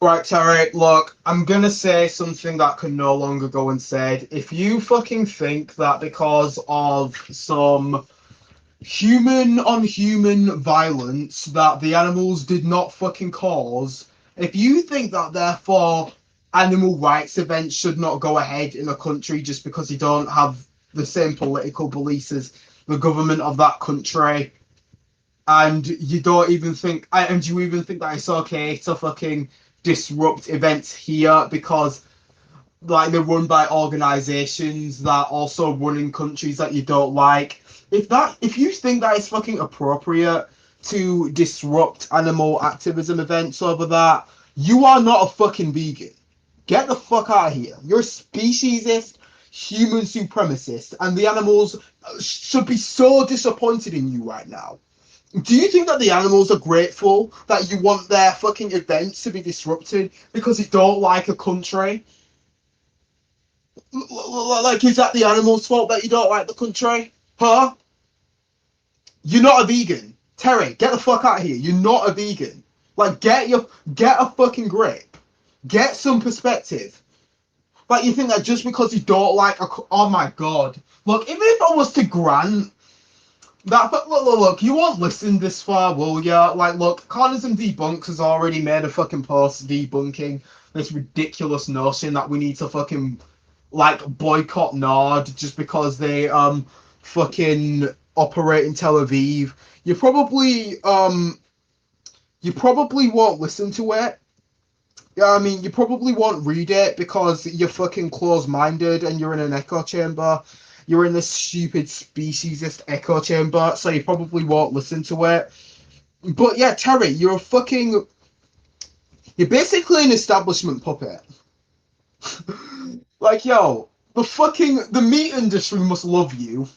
Right, Terry, look, I'm gonna say something that can no longer go unsaid. If you fucking think that because of some human on human violence that the animals did not fucking cause, if you think that therefore animal rights events should not go ahead in a country just because you don't have the same political beliefs as the government of that country, and you don't even think, and you even think that it's okay to fucking disrupt events here because like they're run by organizations that also run in countries that you don't like. If you think that it's fucking appropriate to disrupt animal activism events over that, you are not a fucking vegan. Get the fuck out of here. You're a speciesist, human supremacist, and the animals should be so disappointed in you right now. Do you think that the animals are grateful that you want their fucking events to be disrupted because you don't like a country? Like, is that the animals' fault that you don't like the country? Huh? You're not a vegan. Terry, get the fuck out of here. You're not a vegan. Like, get a fucking grip. Get some perspective. Like, you think that just because you don't like a, oh my god. Look, even if I was to grant that, but look, you won't listen this far, will ya? Like, look, Connors and Debunks has already made a fucking post debunking this ridiculous notion that we need to fucking like boycott NARD just because they fucking operate in Tel Aviv. You probably won't listen to it. Yeah, I mean, you probably won't read it because you're fucking closed-minded and you're in an echo chamber. You're in this stupid speciesist echo chamber, so you probably won't listen to it. But yeah, Terry, you're basically an establishment puppet. Like, yo, the meat industry must love you.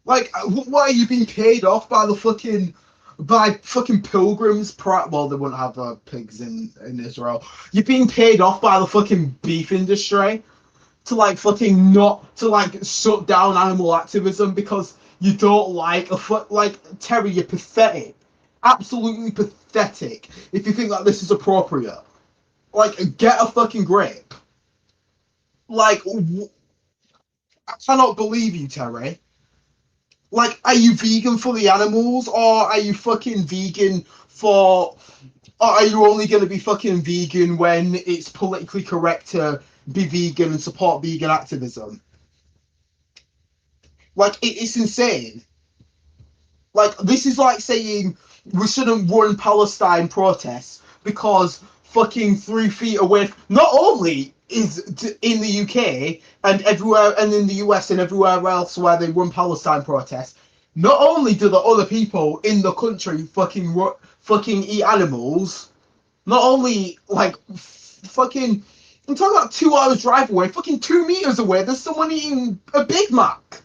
Like, why are you being paid off by fucking pilgrims? Well, they wouldn't have pigs in Israel. You're being paid off by the fucking beef industry to like fucking not to like shut down animal activism because you don't like like Terry. You're pathetic, absolutely pathetic. If you think that this is appropriate, like get a fucking grip. Like, I cannot believe you, Terry. Like, are you vegan for the animals, or are you fucking vegan for? Or are you only going to be fucking vegan when it's politically correct to be vegan and support vegan activism? Like, it's insane. Like, this is like saying we shouldn't run Palestine protests because fucking 3 feet away. Not only is in the UK and everywhere, and in the US and everywhere else where they run Palestine protests, not only do the other people in the country fucking eat animals, not only like fucking. I'm talking about 2 hours drive away, fucking 2 meters away. There's someone eating a Big Mac.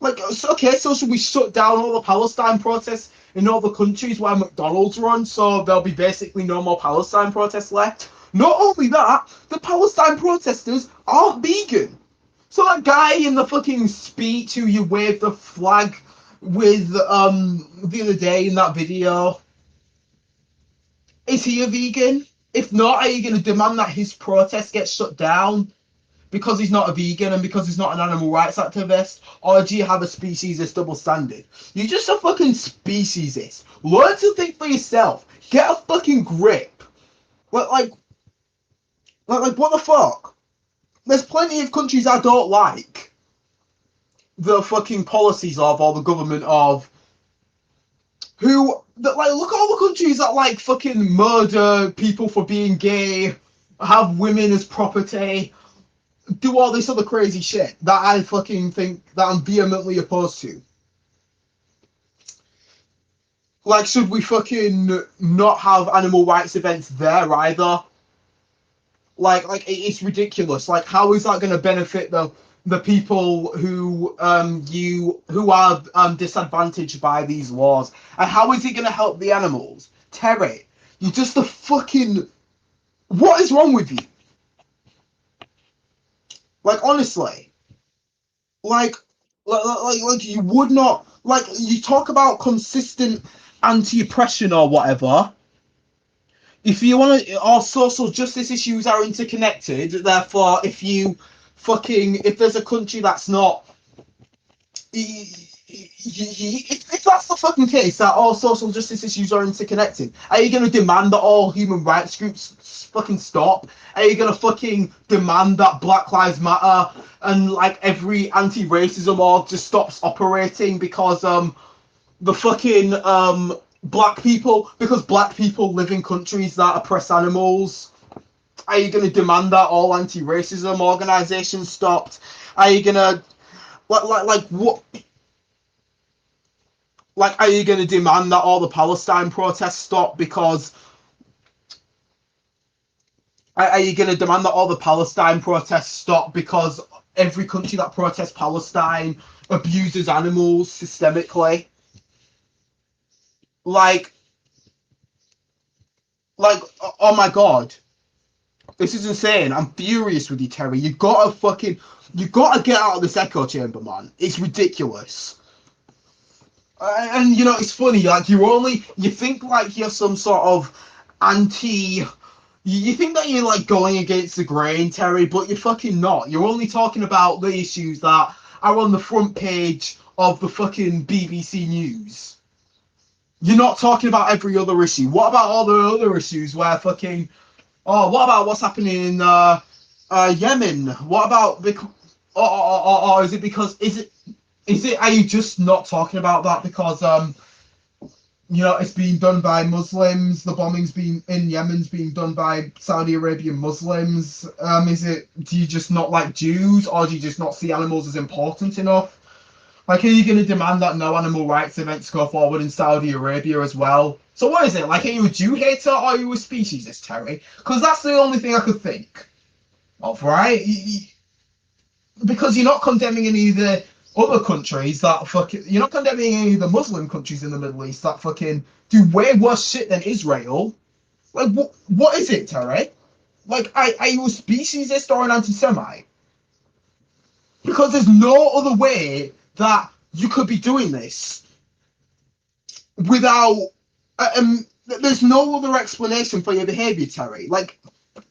Like, okay, so should we shut down all the Palestine protests in all the countries where McDonald's run, so there'll be basically no more Palestine protests left? Not only that, the Palestine protesters aren't vegan. So that guy in the fucking speech who you waved the flag with the other day in that video, is he a vegan? If not, are you going to demand that his protest gets shut down? Because he's not a vegan and because he's not an animal rights activist? Or do you have a speciesist double standard? You're just a fucking speciesist. Learn to think for yourself. Get a fucking grip. Like, like, like what the fuck? There's plenty of countries I don't like the fucking policies of or the government of who that like look at all the countries that like fucking murder people for being gay, have women as property, do all this other crazy shit that I fucking think that I'm vehemently opposed to. Like, should we fucking not have animal rights events there either? Like it's ridiculous. Like, how is that going to benefit the people who are disadvantaged by these laws? And how is it going to help the animals? Terry, you're just a fucking. What is wrong with you? Like, honestly, like like you would not like you talk about consistent anti-oppression or whatever. if you want to, all social justice issues are interconnected. Therefore, if there's a country that's not, if that's the fucking case, that all social justice issues are interconnected, are you going to demand that all human rights groups fucking stop? Are you going to fucking demand that Black Lives Matter and like every anti-racism org just stops operating because the fucking black people live in countries that oppress animals? Are you going to demand that all anti-racism organizations stopped? Are you going to what? Like, are you going to demand that all the Palestine protests stop because? Are you going to demand that all the Palestine protests stop because every country that protests Palestine abuses animals systemically? Like, oh my god, this is insane. I'm furious with you, Terry. You gotta get out of this echo chamber, man. It's ridiculous. And you know, it's funny. Like, you think like you're some sort of anti. You think that you're like going against the grain, Terry, but you're fucking not. You're only talking about the issues that are on the front page of the fucking BBC News. You're not talking about every other issue. What about all the other issues where fucking? Oh, what about what's happening in Yemen? What about or is it because is it are you just not talking about that because you know it's being done by Muslims? The bombings being in Yemen's being done by Saudi Arabian Muslims. Is it, do you just not like Jews, or do you just not see animals as important enough? Like, are you going to demand that no animal rights events go forward in Saudi Arabia as well? So what is it? Like, are you a Jew hater or are you a speciesist, Terry? Because that's the only thing I could think of, right? Because you're not condemning any of the other countries that fucking... You're not condemning any of the Muslim countries in the Middle East that fucking do way worse shit than Israel. Like, what is it, Terry? Like, are you a speciesist or an anti-Semite? Because there's no other way that you could be doing this without there's no other explanation for your behavior, Terry. Like,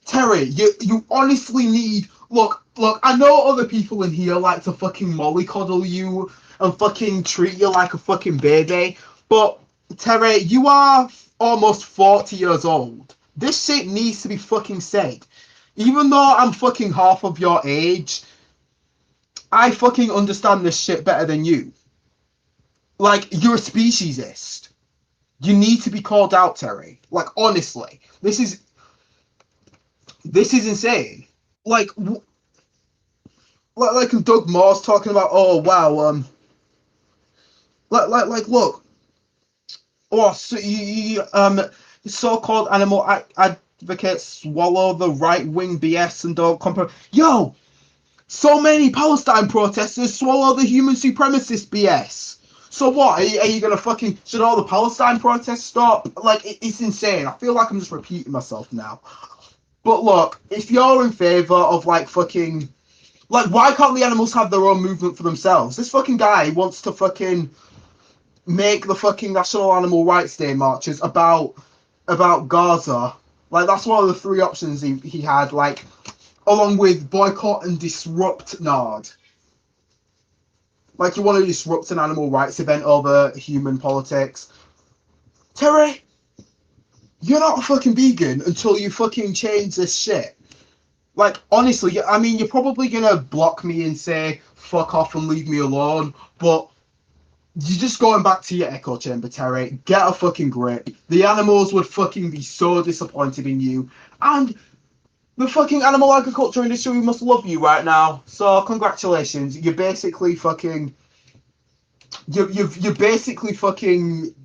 Terry, you honestly need... Look, I know other people in here like to fucking mollycoddle you and fucking treat you like a fucking baby, but Terry, you are almost 40 years old. This shit needs to be fucking said. Even though I'm fucking half of your age, I fucking understand this shit better than you. Like, you're a speciesist. You need to be called out, Terry. Like, honestly, this is insane. Like, like Doug Moore's talking about. Oh wow, look. Oh, so so-called animal advocates swallow the right-wing BS and don't compare. Yo, so many Palestine protesters swallow the human supremacist BS. So what? Are you gonna fucking... Should all the Palestine protests stop? Like, it's insane. I feel like I'm just repeating myself now. But look, if you're in favor of like fucking... Like, why can't the animals have their own movement for themselves? This fucking guy wants to fucking make the fucking National Animal Rights Day marches about Gaza. Like, that's one of the three options he had, like, along with boycott and disrupt NARD. Like, you want to disrupt an animal rights event over human politics. Terry, you're not a fucking vegan until you fucking change this shit. Like, honestly, I mean, you're probably gonna block me and say, fuck off and leave me alone, but you're just going back to your echo chamber, Terry. Get a fucking grip. The animals would fucking be so disappointed in you. And the fucking animal agriculture industry must love you right now. So, congratulations. You're basically fucking... You're basically fucking...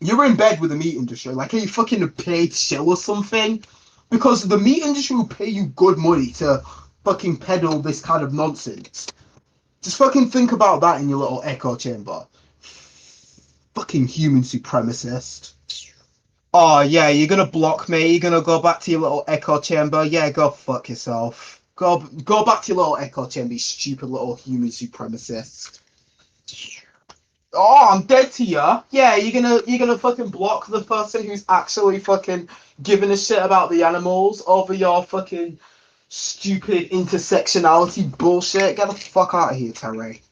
You're in bed with the meat industry. Like, are you fucking a paid shill or something? Because the meat industry will pay you good money to fucking peddle this kind of nonsense. Just fucking think about that in your little echo chamber. Fucking human supremacist. Oh, yeah, you're gonna block me? You're gonna go back to your little echo chamber? Yeah, go fuck yourself. Go back to your little echo chamber, you stupid little human supremacist. Oh, I'm dead to you. Yeah, you're gonna fucking block the person who's actually fucking giving a shit about the animals over your fucking stupid intersectionality bullshit. Get the fuck out of here, Terry.